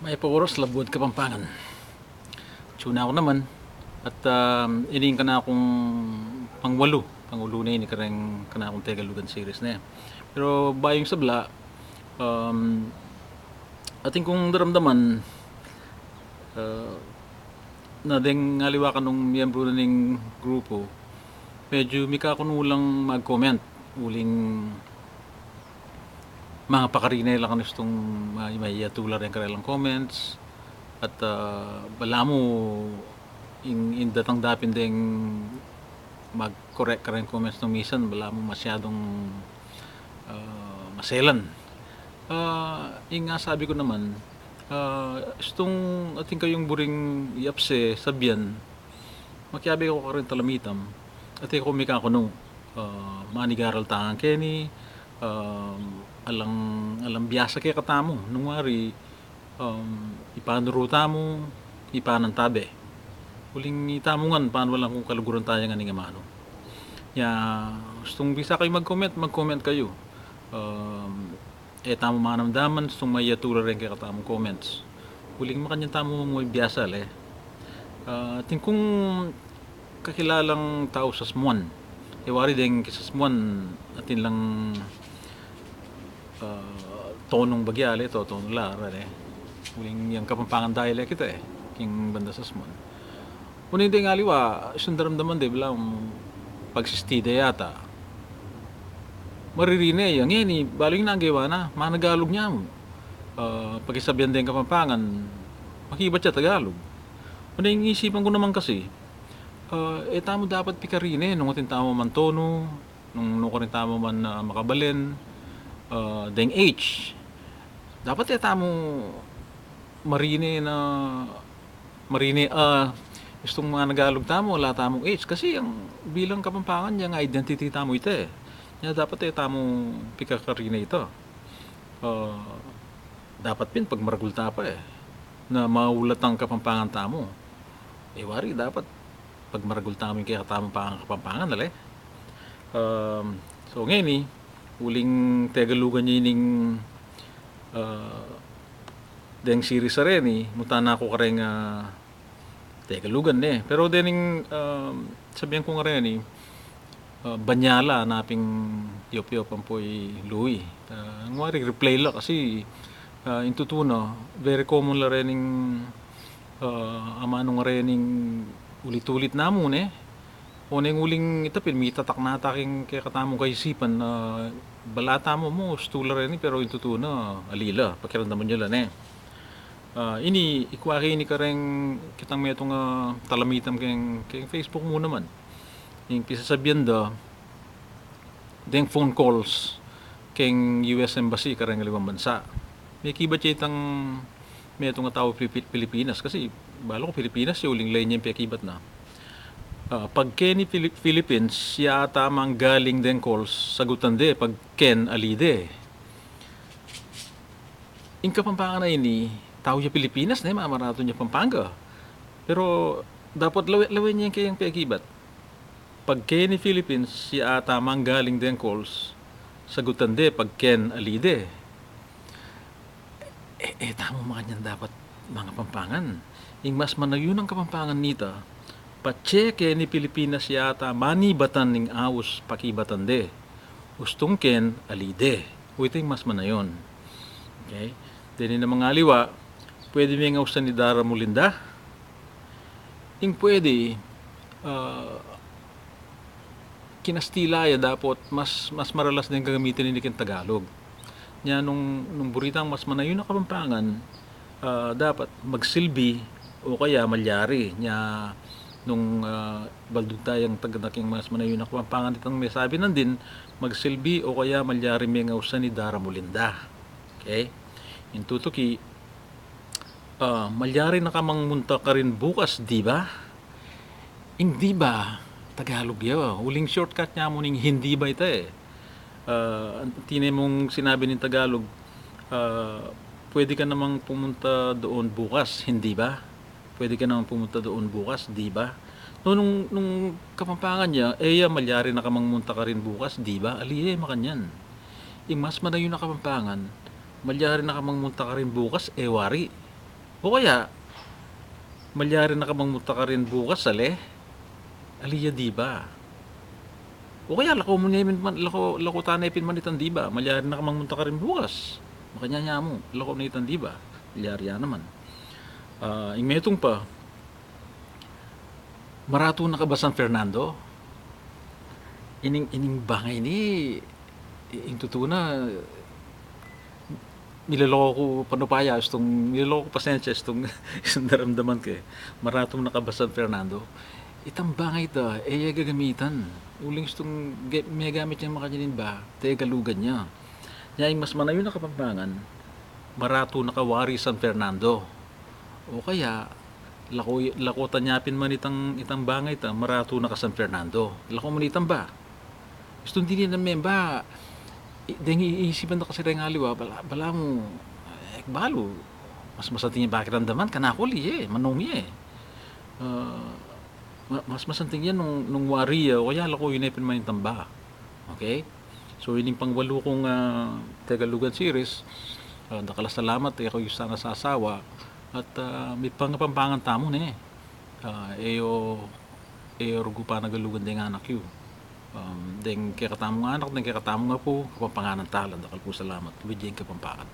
May pauros labud Kapampangan. Tuna ako naman at iniin ka na akong pangwalo na ini kareng kana akong Tegalugan series na yan. Pero bayong sabla, um, ating kong daramdaman uh, na ding ngaliwa ka nung miyembro na ning grupo, medyo mika ko nulang mag-comment uling mga pakarinay lang kanistong may tular yung kanilang comments at bala mo in datang dapin ding mag-correct ka rin comments ng misan bala mo masyadong maselan. Yung nga sabi ko naman, itong ating kayong buring iapse sabyan, makiabi ko ka rin talamitam at kumika ko nung manigaral tangan Kenny, alang biyasa kay katamo nung wari ipanuruta mo ipanan tabi uling itamungan paano lang kung kaluguran tayo nga nga mano ya gustong bisa kayo mag-comment kayo tamo manamdaman gustong may yatura rin kay katamong comments uling makanyang tamo mo biyasa le tingkong kakilalang tao sa smuan wari din sa smuan atin lang tonong bagyali to tonong lara uling yung Kapampangan dialect kita king banda sa smuan unin din ngaliwa sundaramdaman de bilang pagsistide yata maririne yang yan baling na ang gawa na managalog niya mo pagkisabyan din Kapampangan makibat siya Tagalog unin isipan ko naman kasi tamo dapat pikarine nung atin tamo man tono nung rin tamo man makabalin deng H dapat tamo marine gustong mga nagalog tamo wala tamong H kasi ang bilang Kapampangan yung identity tamo ito dapat tamo pikakarine ito dapat pin pag maragulta pa na maulat ang Kapampangan tamo wari dapat pag maragulta mo yung kaya tamong Kapampangan dali so ngayon uling Tegalugan niya yung deng series sa rin mutana ko ka rin Tegalugan pero dening sabihan ko nga rin Banyala naping yop-yop ang po'y Louie ngwari replay lang kasi intutuna very common la rin amanong rin ulit-ulit namon o neng uling itapin may tatak na ataking kaya katamong kaisipan na balata mo stula rin pero intutuna alila pakiramdaman nyo lang ini ikwaki ni kareng kitang metong talamitam keng Facebook mo naman yung pisasabihan da deng phone calls keng US Embassy kareng liwang bansa may kibat siya itang metong tao Pilipinas kasi balo ko Pilipinas yung uling lain niya yung piyakibat na pag Kenny Philippines siya tamang galing den calls sagutan de pag Ken alide in Kapampangan na ini tao niya Pilipinas mamarato niya Pampanga pero dapat lawin niya kayang piyakibat pag Kenny Philippines siya tamang galing den calls sagutan de pag Ken alide tamo makanyan dapat mga Pampangan yung mas manayon ang Kapampangan nita patseke ni Pilipinas yata manibatan ning awos pakibatan de ustong Ken alide uiting mas manayon okay din na mga aliwa pwede may ngausan ni Dara Mulinda ing pwede kinastila ya dapat mas maralas din gagamitin ni kin Tagalog nya nung buritang mas manayon na Kapampangan dapat magsilbi o kaya malyari nya nung baldog tayong tagadaking mas manayon na Kapampangan itang may sabi nandin magsilbi o kaya malyari may ngausan ni Dara Mulinda okay intutuki malyari na kamang munta ka rin bukas di ba hindi ba Tagalog yaw uling shortcut niya mo ning hindi ba ito tine mong sinabi ng Tagalog pwede ka namang pumunta doon bukas hindi ba pwede ka namang pumunta doon bukas di ba nung Kapampangan niya malyari na kamang munta ka rin bukas di ba aliye makanyan mas manayon na Kapampangan malyari na kamang munta ka rin bukas wari O kaya, malyari na kamangmuta ka rin bukas sale, aliya di ba? O kaya lako mo niya man lako tanepin man itan di ba? Malyari na kamangmunta ka rin bukas. Makanya mo, lako na itan di ba? Malyari yan naman. Imetong pa, marato na ka ba San Fernando? Ining bangay ni ing tutuna niloloko ko panupaya istong niloloko ko pasensya istong isang naramdaman ko eh. Maratong nakabasan Fernando. Itang bangay ito, gagamitan. Uling istong may gamit niyang makanyanin ba, galugan niya. Yang mas manayo na kapampangan, marato nakawari San Fernando. O kaya, lako tanyapin man itang bangay ta, marato na ka San Fernando. Lako man itang ba? Istong din na memba, dahil iisipan na kasi rin nga liwa, bala mo, balo, mas masanting yung bakiramdaman, kanakuli manong Uh, mas masanting yan nung wariya, o kaya lako yun ay pinamanin tamba. Okay? So, yun yung pangwalo kong Tagalugan series. Salamat, ako yung sana sa asawa. At may pangapampangan tamo na rugo pa nagalugan din anak yun. Deng kaya katamong anak, deng kaya katamong nga po, kapapanganan talan, dakal po salamat. Widyan kapampakan.